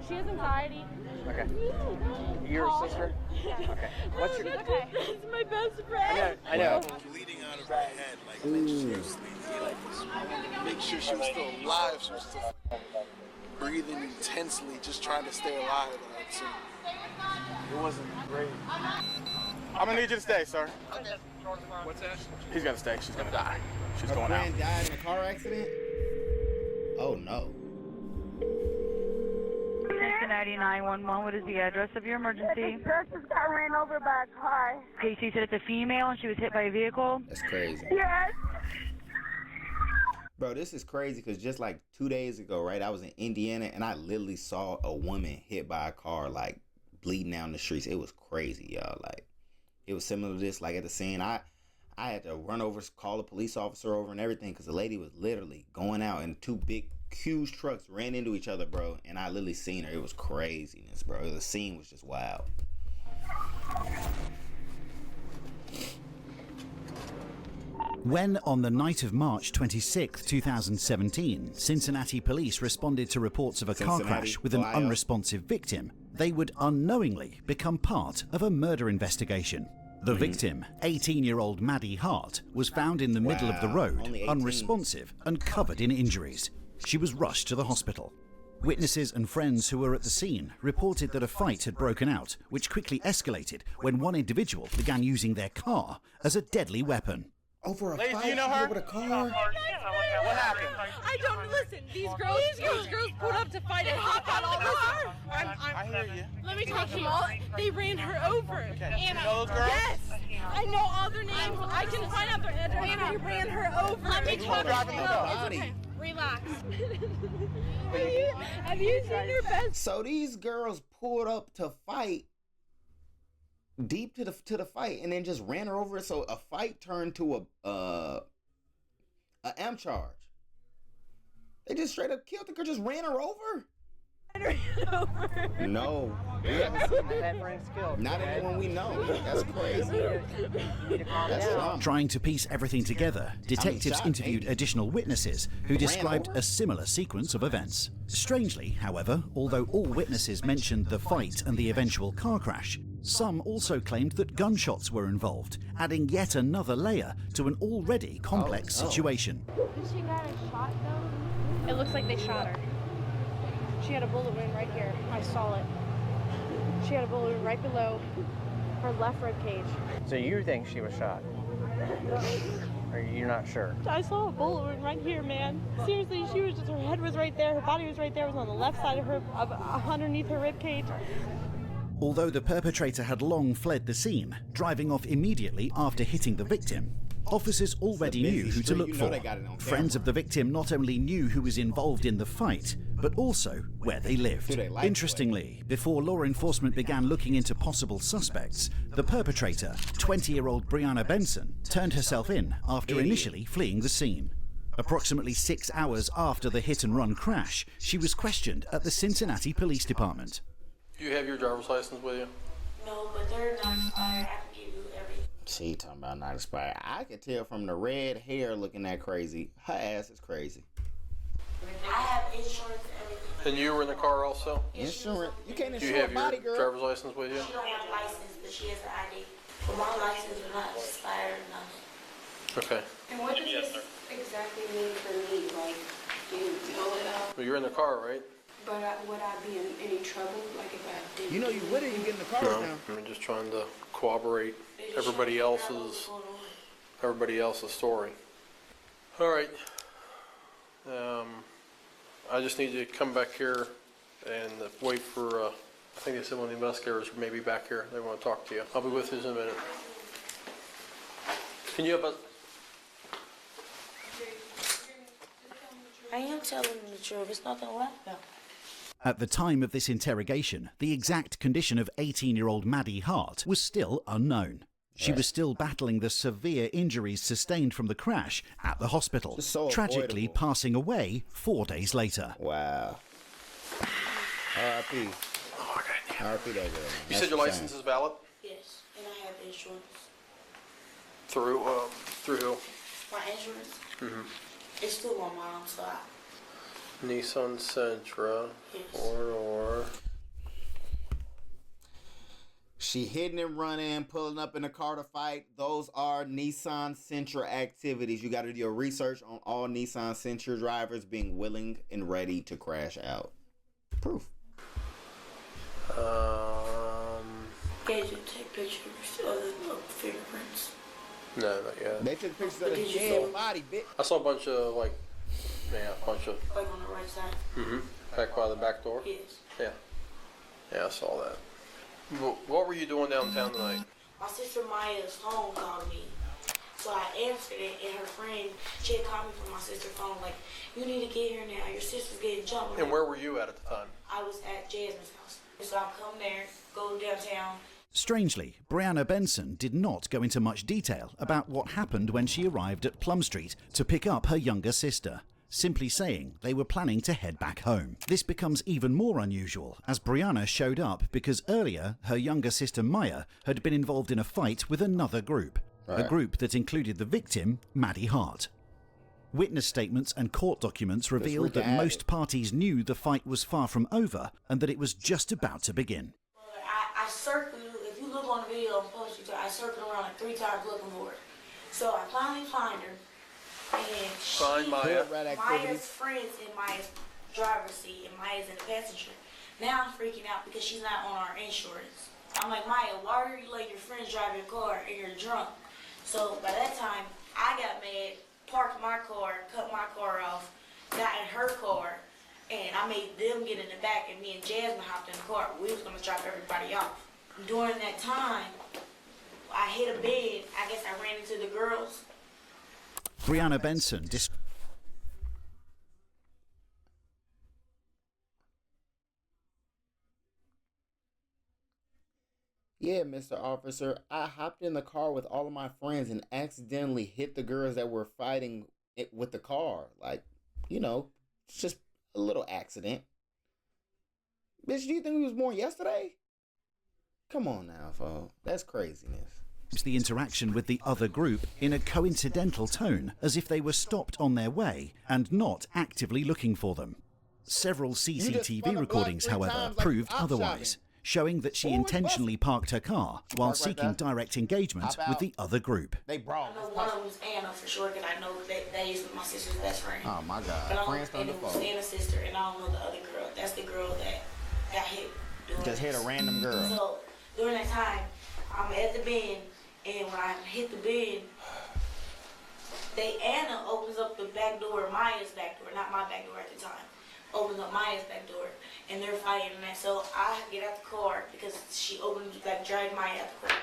She has anxiety. Okay. Your sister? Okay. What's your... Okay. It's my best friend. I know. Bleeding out of her head, like profusely. Make sure she was still alive. She was still breathing intensely, just trying to stay alive. So it wasn't great. I'm gonna need you to stay, sir. Okay. What's that? He's gonna stay. She's gonna die. She's going out. Her friend died in a car accident? Oh no. Cincinnati 911, what is the address of your emergency? This girl just got ran over by a car. Okay, so you said it's a female and she was hit by a vehicle? That's crazy. Yes. Bro, this is crazy because just like 2 days ago, right, I was in Indiana and I literally saw a woman hit by a car, like bleeding down the streets. It was crazy, y'all. Like, it was similar to this. Like at the scene, I had to run over, call a police officer over and everything because the lady was literally going out and two big, huge trucks ran into each other, bro. And I literally seen her. It was craziness, bro. The scene was just wild. When, on the night of March 26, 2017, Cincinnati police responded to reports of a car crash with an unresponsive victim, they would unknowingly become part of a murder investigation. The victim, 18-year-old Maddie Hart, was found in the middle of the road, unresponsive and covered in injuries. She was rushed to the hospital. Witnesses and friends who were at the scene reported that a fight had broken out, which quickly escalated when one individual began using their car as a deadly weapon. Over a Ladies, fight do you know her? over the car? What happened? I don't listen. These girls pulled up to fight and hopped out all this. I hear you. Let me talk to you all. They ran her over. Okay. You know those girls? Yes. I know all their names. I can find out their address. They ran her over. Let me talk to you. It's okay. Relax. Have you seen her best? So these girls pulled up to fight, deep to the fight, and then just ran her over. So a fight turned to a amp charge. They just straight up killed the girl, just ran her over. No, we haven't seen that. Not anyone we know. That's crazy. That's wrong. Trying to piece everything together, detectives interviewed additional witnesses who described a similar sequence of events. Strangely, however, although all witnesses mentioned the fight and the eventual car crash, some also claimed that gunshots were involved, adding yet another layer to an already complex situation. She got a shot though? It looks like they shot her. She had a bullet wound right here. I saw it. She had a bullet wound right below her left rib cage. So you think she was shot? Or you're not sure? I saw a bullet wound right here, man. Seriously, she was just, her head was right there, her body was right there, it was on the left side of her, underneath her rib cage. Although the perpetrator had long fled the scene, driving off immediately after hitting the victim, officers already knew who to look for. Friends of the victim not only knew who was involved in the fight, but also where they lived. Interestingly, before law enforcement began looking into possible suspects, the perpetrator, 20-year-old Brianna Benson, turned herself in after initially fleeing the scene. Approximately 6 hours after the hit-and-run crash, she was questioned at the Cincinnati Police Department. Do you have your driver's license with you? No, but they're not expired. I can give you everything. She talking about not expired. I could tell from the red hair looking that crazy. Her ass is crazy. I have insurance and everything. And you were in the car also? Insurance? You can't Do you insure have a body, your girl. driver's license with you? She don't have a license, but she has an ID. But my license is not expired or nothing. Okay. And what does this exactly mean for me? Like, do you know it all? Well, you're in the car, right? But would I be in any trouble? Like if I didn't? You know you wouldn't. You get in the car No, now. I'm just trying to corroborate everybody else's story. All right. I just need you to come back here and wait for, I think they said one of the investigators may be back here. They want to talk to you. I'll be with you in a minute. Can you have a... I am telling the truth. It's nothing left though. At the time of this interrogation, the exact condition of 18-year-old Maddie Hart was still unknown. She was still battling the severe injuries sustained from the crash at the hospital, tragically passing away 4 days later. Wow. R.I.P. Oh, okay. R.I.P. that girl. You said your license is valid? Yes, and I have insurance. Through who? My insurance? Mm-hmm. It's still on mom, so Nissan Sentra, Yes. 4-door. She hitting and running, pulling up in a car to fight. Those are Nissan Sentra activities. You got to do your research on all Nissan Sentra drivers being willing and ready to crash out. Proof. Did you take pictures of the fingerprints? No, not yet. They took pictures of the Did you dead see- body, bitch. I saw a bunch of, like, yeah, a bunch of, Like on the right side? back by the back door. Yes. Yeah. Yeah, I saw that. What were you doing downtown tonight? My sister Maya's phone called me. So I answered it, and her friend, she had called me from my sister's phone, like, you need to get here now. Your sister's getting jumped. And where were you at the time? I was at Jasmine's house. So I come there, go downtown. Strangely, Brianna Benson did not go into much detail about what happened when she arrived at Plum Street to pick up her younger sister, simply saying they were planning to head back home. This becomes even more unusual as Brianna showed up because earlier her younger sister Maya had been involved in a fight with another group, a group that included the victim, Maddie Hart. Witness statements and court documents revealed that most parties knew the fight was far from over and that it was just about to begin. I circled, if you look on the video on post, I circled around like 3 times looking for her. So I finally find her. And Find Maya. Maya's friends in Maya's driver's seat and Maya's in the passenger. Now I'm freaking out because she's not on our insurance. I'm like, Maya, why are you letting your friends drive your car and you're drunk? So by that time, I got mad, parked my car, cut my car off, got in her car, and I made them get in the back, and me and Jasmine hopped in the car. We was gonna drop everybody off. During that time, I hit a bed. I guess I ran into the girls. Brianna Benson Yeah, Mr. Officer, I hopped in the car with all of my friends and accidentally hit the girls that were fighting it with the car. Like, you know, it's just a little accident. Bitch, do you think we was born yesterday? Come on now, folks. That's craziness. the interaction with the other group in a coincidental tone, as if they were stopped on their way and not actively looking for them. Several CCTV recordings, however, proved otherwise, showing that she intentionally parked her car while seeking direct engagement with the other group. They brought. I know one of them was Anna for sure, because I know that is my sister's best friend. Oh my God. But I don't, Friends on and the it was phone. Anna's sister, and I don't know the other girl. That's the girl that got hit. Just hit a random girl. So during that time, I'm at the bend, and when I hit the bend, Anna opens up the back door, Maya's back door, not my back door at the time. Opens up Maya's back door, and they're fighting and that. So I get out the car because she opened, like, dragged Maya out the car.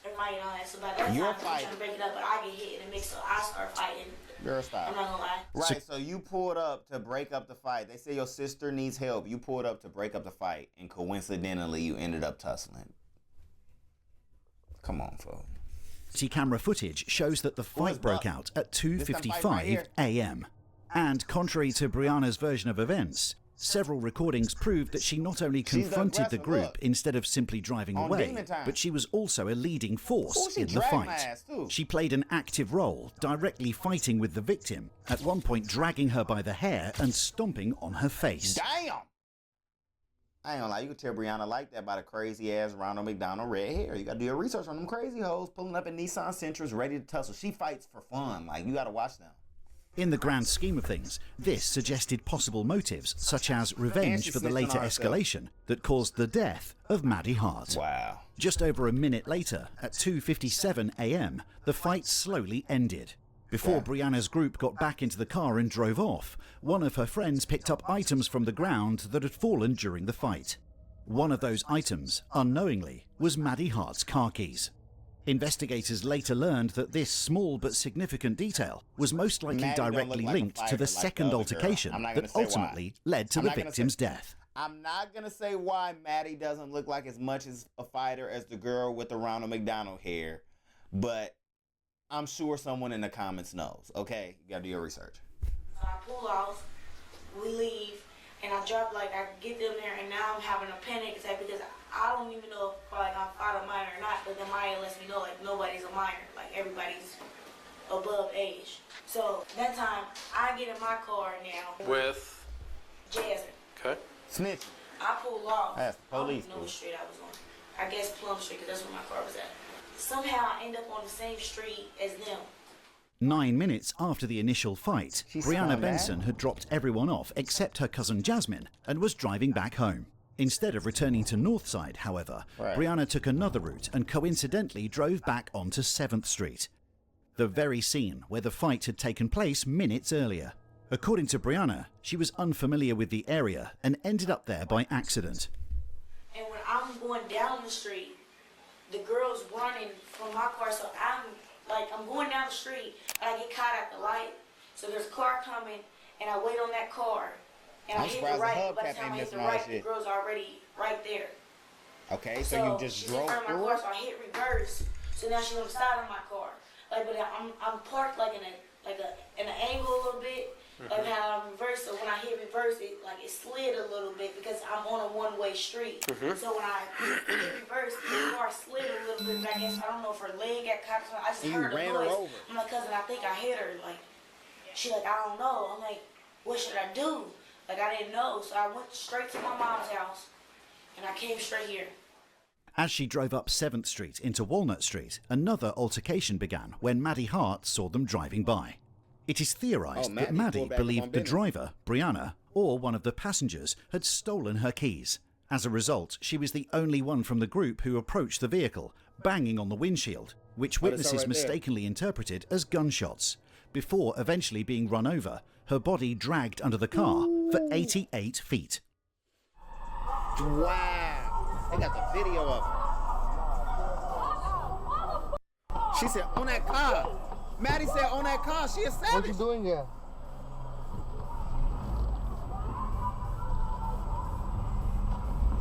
They're fighting all that. So by that time, I'm trying to break it up, but I get hit in the mix, so I start fighting. Girl, stop. I'm not gonna lie. Right, so you pulled up to break up the fight. They say your sister needs help. You pulled up to break up the fight, and coincidentally, you ended up tussling. Come on, folks. Camera footage shows that the fight broke out at 2:55 a.m. And contrary to Brianna's version of events, several recordings proved that she not only confronted the group instead of simply driving away, but she was also a leading force in the fight. She played an active role, directly fighting with the victim, at one point dragging her by the hair and stomping on her face. Damn! I ain't gonna lie, you can tell Brianna like that by the crazy ass Ronald McDonald red hair. You gotta do your research on them crazy hoes pulling up in Nissan Sentras ready to tussle. She fights for fun. Like, you gotta watch them. In the grand scheme of things, this suggested possible motives, such as revenge for the later escalation that caused the death of Maddie Hart. Wow. Just over a minute later, at 2:57 a.m., the fight slowly ended. Before Brianna's group got back into the car and drove off, one of her friends picked up items from the ground that had fallen during the fight. One of those items, unknowingly, was Maddie Hart's car keys. Investigators later learned that this small but significant detail was most likely directly linked to the second altercation that ultimately led to the victim's death. I'm not going to say why Maddie doesn't look like as much as a fighter as the girl with the Ronald McDonald hair, but I'm sure someone in the comments knows. Okay, you got to do your research. So I pull off, we leave, and I drop, like, I get them there, and now I'm having a panic attack because I don't even know if, like, I'm a minor or not, but then Maya lets me know, like, nobody's a minor. Like, everybody's above age. So that time, I get in my car now. With Jasmine. Okay. Snitching. I pulled off. That's the police, I don't even know boo. what street I was on. I guess Plum Street, because that's where my car was at. Somehow I end up on the same street as them. 9 minutes after the initial fight, She Brianna smelled Benson that. had dropped everyone off except her cousin Jasmine and was driving back home. Instead of returning to Northside, however, Right. Brianna took another route and coincidentally drove back onto 7th Street, the very scene where the fight had taken place minutes earlier. According to Brianna, she was unfamiliar with the area and ended up there by accident. And when I'm going down the street, the girl's running from my car, so I'm going down the street, and I get caught at the light. So there's a car coming, and I wait on that car, and I I'm hit the surprised the right. hubcap By the ain't time I hit missing the all right, that the shit. girl's already right there. Okay, so you just she's drove in front of my through car, it? so I hit reverse. So now she's on the side of my car. Like, but I'm parked like in an angle a little bit. Like how I reverse. So when I hit reverse, it slid a little bit because I'm on a one-way street. So when I hit reverse, the car slid a little bit back in. So I don't know if her leg got caught or something. I just You heard a ran her noise. over. I'm like, cousin, I think I hit her. Like, she like, I don't know. I'm like, what should I do? Like, I didn't know. So I went straight to my mom's house, and I came straight here. As she drove up 7th Street into Walnut Street, another altercation began when Maddie Hart saw them driving by. It is theorized that Maddie Maddie pulled back up on believed the business. driver, Brianna, or one of the passengers had stolen her keys. As a result, she was the only one from the group who approached the vehicle, banging on the windshield, which it's witnesses right there. mistakenly interpreted as gunshots, before eventually being run over, her body dragged under the car for 88 feet. Wow. They got the video of it. She said, on that car. Maddie said, on that car. She a savage. What you doing here?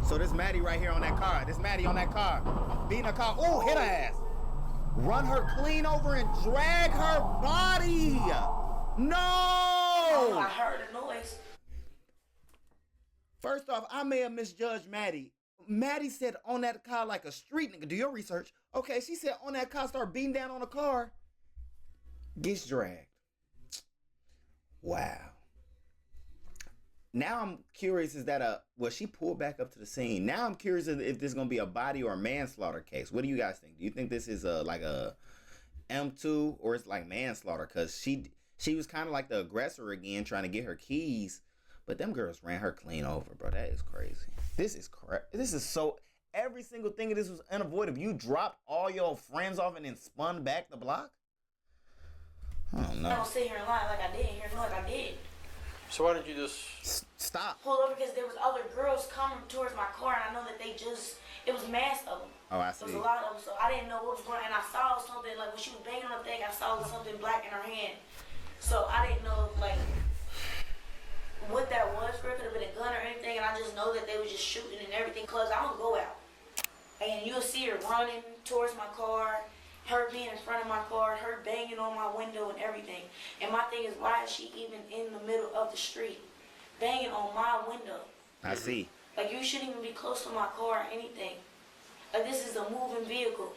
So this Maddie right here on that car. This Maddie on that car. Beating her car. Ooh, hit her ass. Run her clean over and drag her body. No. I heard a noise. First off, I may have misjudged Maddie. Maddie said on that car like a street nigga. Do your research. Okay, she said on that car, start beating down on the car. Gets dragged. Wow. Now I'm curious, is that she pulled back up to the scene. Now I'm curious if this is going to be a body or a manslaughter case. What do you guys think? Do you think this is like a M2 or it's like manslaughter? Because she was kind of like the aggressor again, trying to get her keys. But them girls ran her clean over, bro. That is crazy. This is so... Every single thing of this was unavoidable. You dropped all your friends off and then spun back the block? I don't know. I don't sit here and lie like I didn't hear noise. I did. So why didn't you just... Stop. Pull over because there was other girls coming towards my car, and I know that it was mass of them. Oh, I There see. was a lot of them, so I didn't know what was going on. And I saw something, like when she was banging on the thing, I saw something black in her hand. So I didn't know, like, what that was. It could have been a gun or anything, and I just know that they were just shooting and everything. Cause I don't go out. And you'll see her running towards my car, her being in front of my car, her banging on my window and everything. And my thing is, why is she even in the middle of the street, banging on my window? I see. Like, you shouldn't even be close to my car or anything. Like, this is a moving vehicle.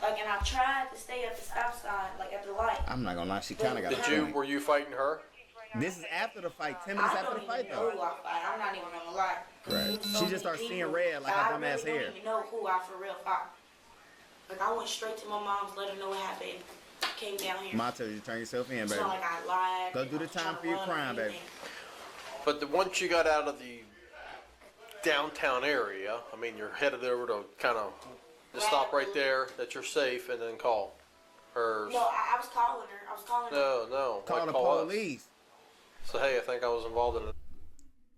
Like, and I tried to stay at the stop sign, like at the light. I'm not gonna lie, she kind of got a point. Were you fighting her? This is after the fight, 10 minutes after the fight, I don't though. even know who I fight. I'm not even gonna lie. Right. So She just started many seeing people, red like her dumb ass I really hair. don't even know who I for real fight. Like, I went straight to my mom's, let her know what happened. Came down here. Ma told you to turn yourself in, It's baby. not like I lied. Go do the I was trying time to for your run or crime, baby. anything. But once you got out of the downtown area, I mean, you're headed over to kind of just stop right there, that you're safe, and then call her. No, I was calling her. I was calling her. No. Call like, the call us. police. So, hey, I think I was involved in it.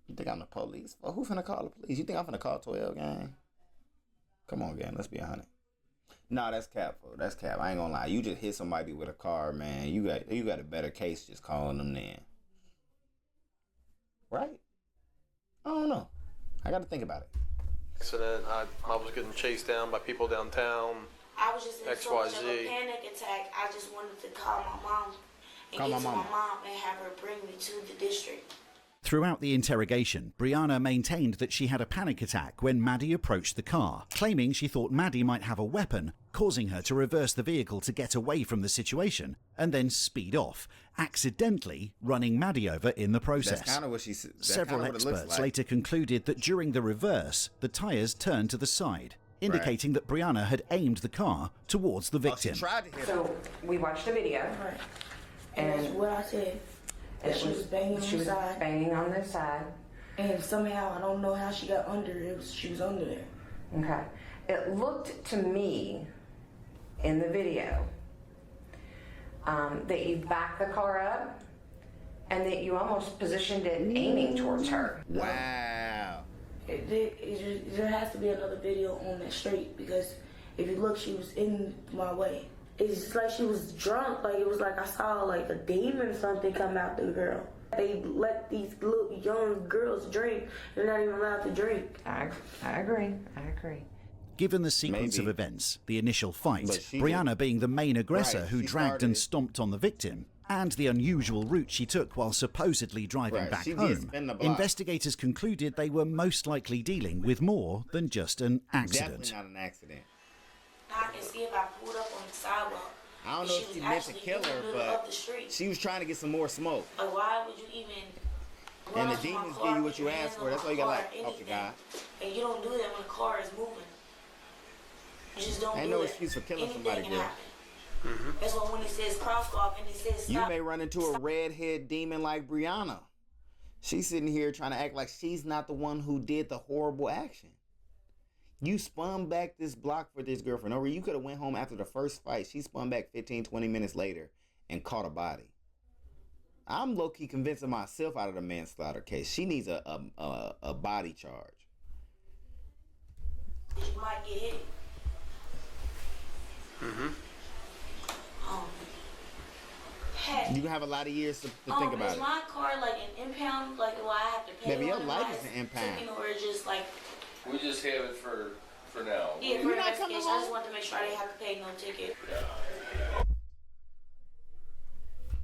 You think I'm the police? Well, who finna call the police? You think I'm finna call 12, gang? Come on, gang. Let's be honest. Nah, that's cap, fool. That's cap. I ain't gonna lie. You just hit somebody with a car, man. You got a better case just calling them then. Right? I don't know. I got to think about it. Accident. I was getting chased down by people downtown. I was just in so much of a XYZ. panic attack. I just wanted to call my mom and Call get my to mama. my mom and have her bring me to the district. Throughout the interrogation, Brianna maintained that she had a panic attack when Maddie approached the car, claiming she thought Maddie might have a weapon, causing her to reverse the vehicle to get away from the situation and then speed off, accidentally running Maddie over in the process. That's kind of what she said. Several experts later concluded that during the reverse, the tyres turned to the side, indicating that Brianna had aimed the car towards the victim. So we watched the video. Right. And that's what I said. She was banging on the side. And somehow, I don't know how she got under it. She was under there. Okay. It looked to me in the video that you backed the car up and that you almost positioned it aiming towards her. Wow. There has to be another video on that street because if you look, she was in my way. It's just like she was drunk. Like it was like I saw like a demon or something come out the girl. They let these little young girls drink. They're not even allowed to drink. I agree. Given the sequence of events, the initial fight, Brianna being the main aggressor who dragged and stomped on the victim, and the unusual route she took while supposedly driving back home, investigators concluded they were most likely dealing with more than just an accident. Definitely not an accident. I can see if I pulled up on the sidewalk. I don't know if she meant to kill her, but she was trying to get some more smoke. Like, why would you even... And the demons give you what you ask for. That's why you got like, oh God. And you don't do that when the car is moving. You just don't do it. Ain't no excuse for killing somebody, girl. That's why when it says crosswalk and it says stop. You may run into a redhead demon like Brianna. She's sitting here trying to act like she's not the one who did the horrible action. You spun back this block for this girl for no reason. You could have went home after the first fight. She spun back 15, 20 minutes later and caught a body. I'm low-key convincing myself out of the manslaughter case. She needs a body charge. You might get hit. You have a lot of years to think about it. Is my car like an impound? Like, will I have to pay? Maybe your life is an impound. Or just like... We just have it for now. Yeah, for investigation. I just want to make sure I didn't have to pay no ticket. Yeah.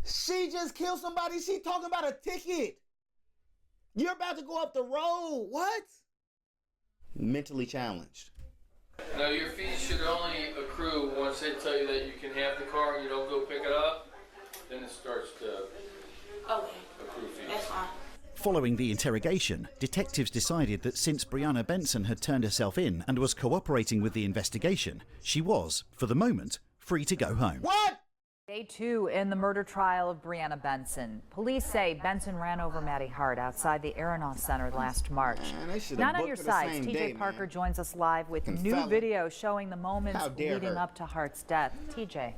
She just killed somebody. She talking about a ticket. You're about to go up the road. What? Mentally challenged. No, your fees should only accrue once they tell you that you can have the car and you don't go pick it up. Then it starts to accrue fees. That's fine. Following the interrogation, detectives decided that since Brianna Benson had turned herself in and was cooperating with the investigation, she was, for the moment, free to go home. What? Day 2 in the murder trial of Brianna Benson. Police say Benson ran over Maddie Hart outside the Aronoff Center last March. Not on your sides, TJ Parker joins us live with new video showing the moments leading up to Hart's death. TJ.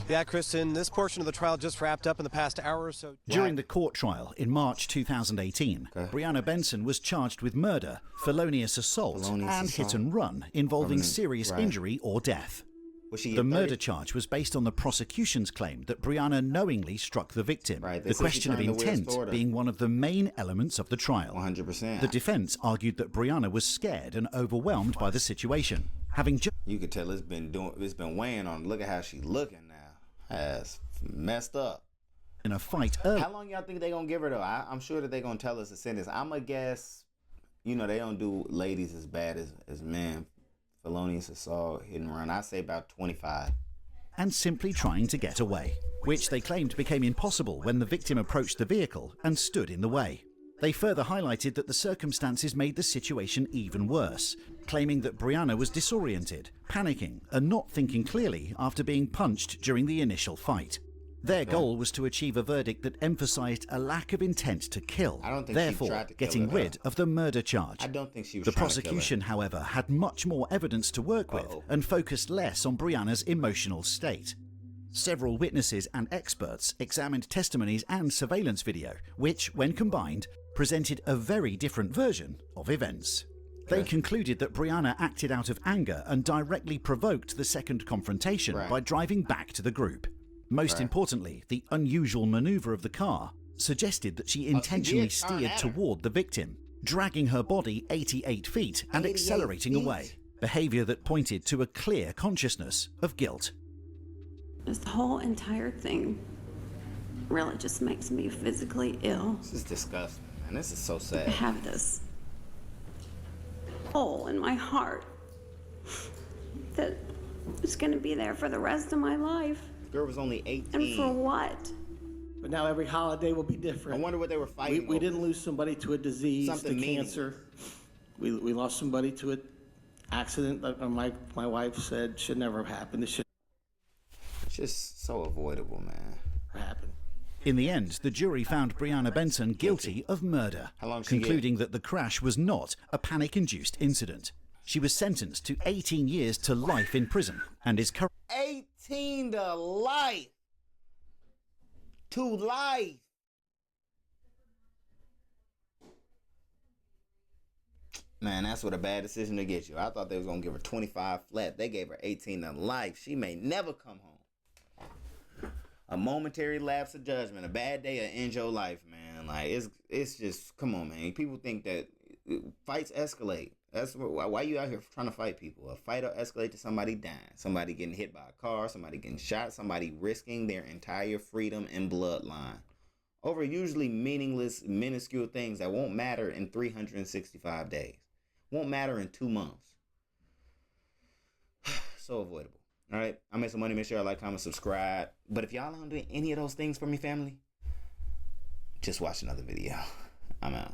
Yeah, Kristen, this portion of the trial just wrapped up in the past hour or so. During the court trial in March 2018, Brianna Benson was charged with murder, felonious assault, and hit and run involving serious injury or death. The murder charge was based on the prosecution's claim that Brianna knowingly struck the victim, the question of intent being one of the main elements of the trial. 100%. The defense argued that Brianna was scared and overwhelmed by the situation. You could tell it's been weighing on. Look at how she's looking now. That's messed up. In a fight early. How long y'all think they gonna give her though? I'm sure that they gonna tell us the sentence. I'ma guess, they don't do ladies as bad as men. Felonious assault, hit and run. I say about 25. And simply trying to get away, which they claimed became impossible when the victim approached the vehicle and stood in the way. They further highlighted that the circumstances made the situation even worse, claiming that Brianna was disoriented, panicking, and not thinking clearly after being punched during the initial fight. Their goal was to achieve a verdict that emphasized a lack of intent to kill, therefore getting rid of the murder charge. I don't think she was The prosecution, however, had much more evidence to work with and focused less on Brianna's emotional state. Several witnesses and experts examined testimonies and surveillance video, which, when combined, presented a very different version of events. They concluded that Brianna acted out of anger and directly provoked the second confrontation by driving back to the group. Most importantly, the unusual maneuver of the car suggested that she intentionally steered toward the victim, dragging her body 88 feet and accelerating away, behavior that pointed to a clear consciousness of guilt. This whole entire thing really just makes me physically ill. This is disgusting, man. This is so sad. I have this hole in my heart that is going to be there for the rest of my life. The girl was only 18. And for what? But now every holiday will be different. I wonder what they were fighting We over. didn't lose somebody to a disease, Something to cancer. We lost somebody to an accident that my wife said should never have happened. It should. It's just so avoidable, man. Happen. In the end, the jury found Brianna Benson guilty of murder, concluding that the crash was not a panic-induced incident. She was sentenced to 18 years to life in prison and is currently 18 to life. To life. Man, that's what a bad decision to get you. I thought they was going to give her 25 flat. They gave her 18 to life. She may never come home. A momentary lapse of judgment, a bad day will end your life, man. Like, it's just, come on, man. People think that fights escalate. That's why you out here trying to fight people. A fight will escalate to somebody dying, somebody getting hit by a car, somebody getting shot, somebody risking their entire freedom and bloodline over usually meaningless, minuscule things that won't matter in 365 days. Won't matter in 2 months. So avoidable. All right, I'm MasoMoney. Make sure y'all like, comment, subscribe. But if y'all don't do any of those things for me, family, just watch another video. I'm out.